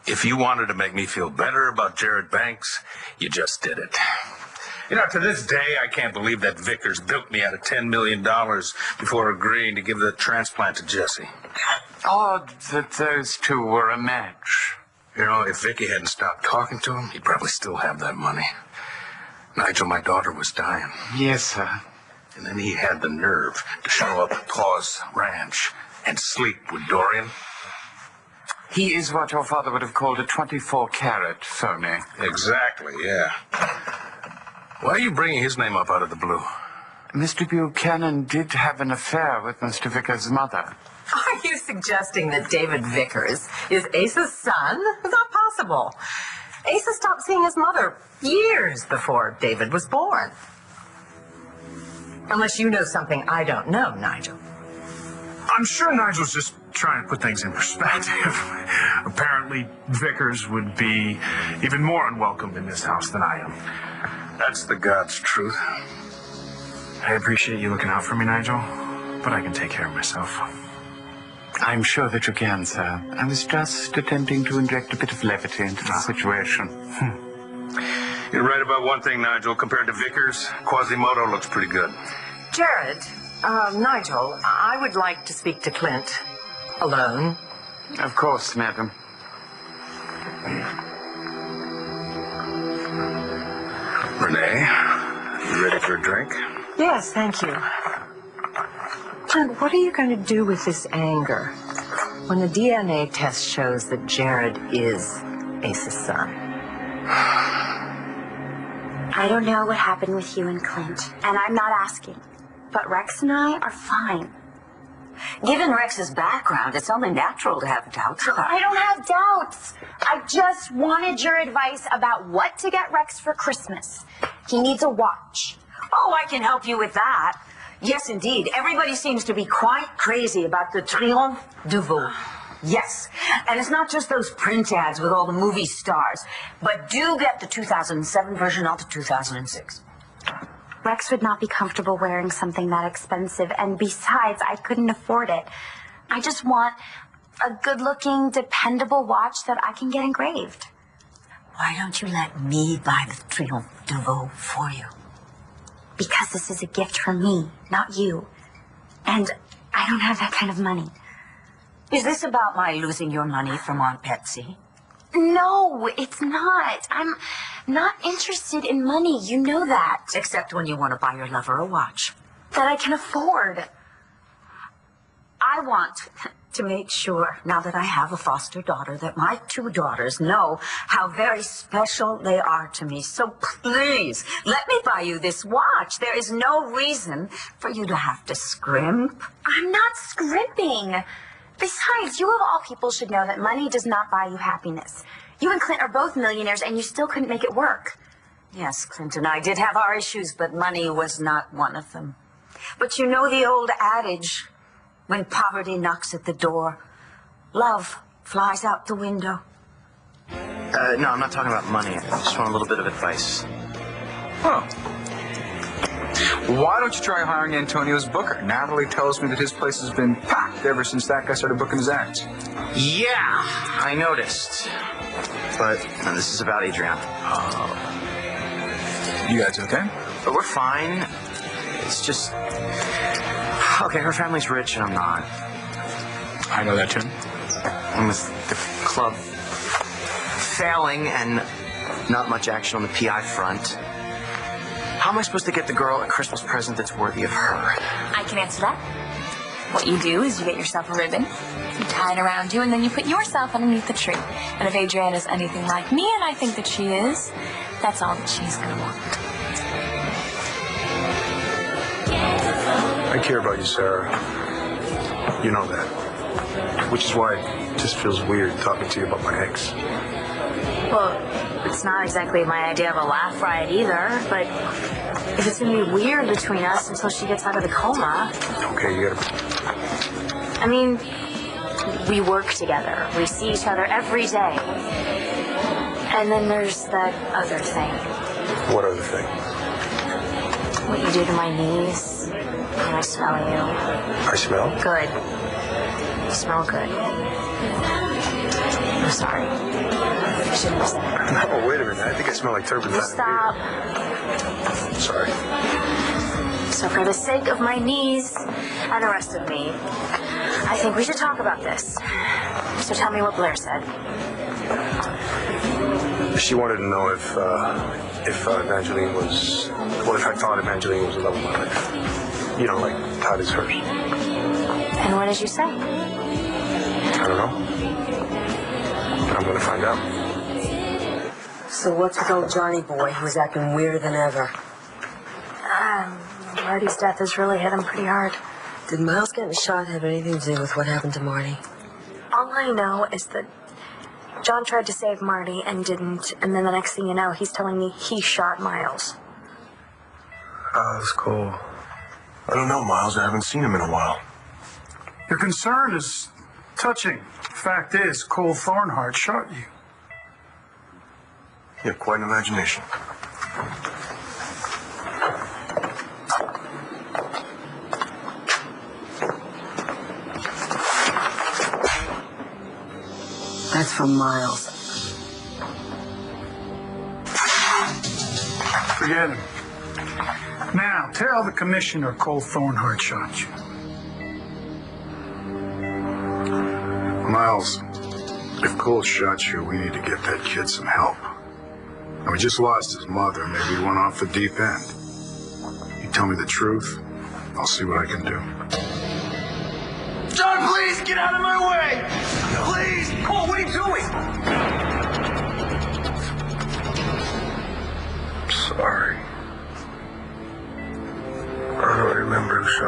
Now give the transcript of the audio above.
If you wanted to make me feel better about Jared Banks, you just did it. You know, to this day, I can't believe that Vickers bilked me out of $10 million before agreeing to give the transplant to Jesse. Odd that those two were a match. You know, if Vicky hadn't stopped talking to him, he'd probably still have that money. Nigel, my daughter was dying. Yes, sir. And then he had the nerve to show up at Paul's ranch and sleep with Dorian. He is what your father would have called a 24-carat phony. Exactly, yeah. Why are you bringing his name up out of the blue? Mr. Buchanan did have an affair with Mr. Vickers' mother. Are you suggesting that David Vickers is Ace's son? It's not possible. Ace stopped seeing his mother years before David was born. Unless you know something I don't know, Nigel. I'm sure Nigel's just trying to put things in perspective. Apparently, Vickers would be even more unwelcome in this house than I am. That's the God's truth. I appreciate you looking out for me, Nigel, but I can take care of myself. I'm sure that you can, sir. I was just attempting to inject a bit of levity into the situation. You're right about one thing, Nigel. Compared to Vickers, Quasimodo looks pretty good. Jared, Nigel, I would like to speak to Clint. Alone. Of course, madam. Renee, you ready for a drink? Yes, thank you. Clint, what are you going to do with this anger when the DNA test shows that Jared is Ace's son? I don't know what happened with you and Clint, and I'm not asking. But Rex and I are fine. Given Rex's background, it's only natural to have doubts about I don't have doubts. I just wanted your advice about what to get Rex for Christmas. He needs a watch. Oh, I can help you with that. Yes, indeed. Everybody seems to be quite crazy about the Triomphe de Veau. Yes. And it's not just those print ads with all the movie stars, but do get the 2007 version, not the 2006. Rex would not be comfortable wearing something that expensive, and besides, I couldn't afford it. I just want a good-looking, dependable watch that I can get engraved. Why don't you let me buy the Triomphe de Veau for you? Because this is a gift from me, not you. And I don't have that kind of money. Is this about my losing your money from Aunt Betsy? No, it's not. I'm not interested in money. You know that. Except when you want to buy your lover a watch. That I can afford. I want to make sure, now that I have a foster daughter, that my two daughters know how very special they are to me. So please, let me buy you this watch. There is no reason for you to have to scrimp. I'm not scrimping. Besides, you of all people should know that money does not buy you happiness. You and Clint are both millionaires, and you still couldn't make it work. Yes, Clint and I did have our issues, but money was not one of them. But you know the old adage, when poverty knocks at the door, love flies out the window. No, I'm not talking about money. I just want a little bit of advice. Huh. Why don't you try hiring Antonio's booker? Natalie tells me that his place has been packed ever since that guy started booking his acts. Yeah, I noticed. But this is about Adriana. You guys okay? But we're fine. It's just... Okay, her family's rich and I'm not. I know that, Tim. And with the club failing and not much action on the PI front, how am I supposed to get the girl a Christmas present that's worthy of her? I can answer that. What you do is you get yourself a ribbon, you tie it around you, and then you put yourself underneath the tree. And if Adriana's anything like me, and I think that she is, that's all that she's going to want. I care about you, Sarah. You know that. Which is why it just feels weird talking to you about my ex. Well, it's not exactly my idea of a laugh riot either, but if it's going to be weird between us until she gets out of the coma... Okay, you gotta... I mean, we work together. We see each other every day. And then there's that other thing. What other thing? What you do to my knees when I smell you. I smell? Good. You smell good. I'm sorry. I shouldn't have said it. No, wait a minute. I think I smell like turpentine. Stop. Sorry. So for the sake of my knees and the rest of me, I think we should talk about this. So tell me what Blair said. She wanted to know if Evangeline was, well, if I thought Evangeline was the love of my life. You know, like Todd is hers. And what did you say? I don't know. But I'm going to find out. So what's with old Johnny boy who's acting weirder than ever? Marty's death has really hit him pretty hard. Did Miles getting shot have anything to do with what happened to Marty? All I know is that John tried to save Marty and didn't, and then the next thing you know, he's telling me he shot Miles. Oh, that's cool. I don't know, Miles. I haven't seen him in a while. Your concern is touching. Fact is, Cole Thornhart shot you. You have quite an imagination. That's from Miles. Forget him. Now, tell the commissioner Cole Thornhart shot you. Miles, if Cole shot you, we need to get that kid some help. And we just lost his mother. Maybe he went off the deep end. You tell me the truth, I'll see what I can do. John, please get out of my way! Please! Cole, what are you doing? Sorry. I don't remember who shot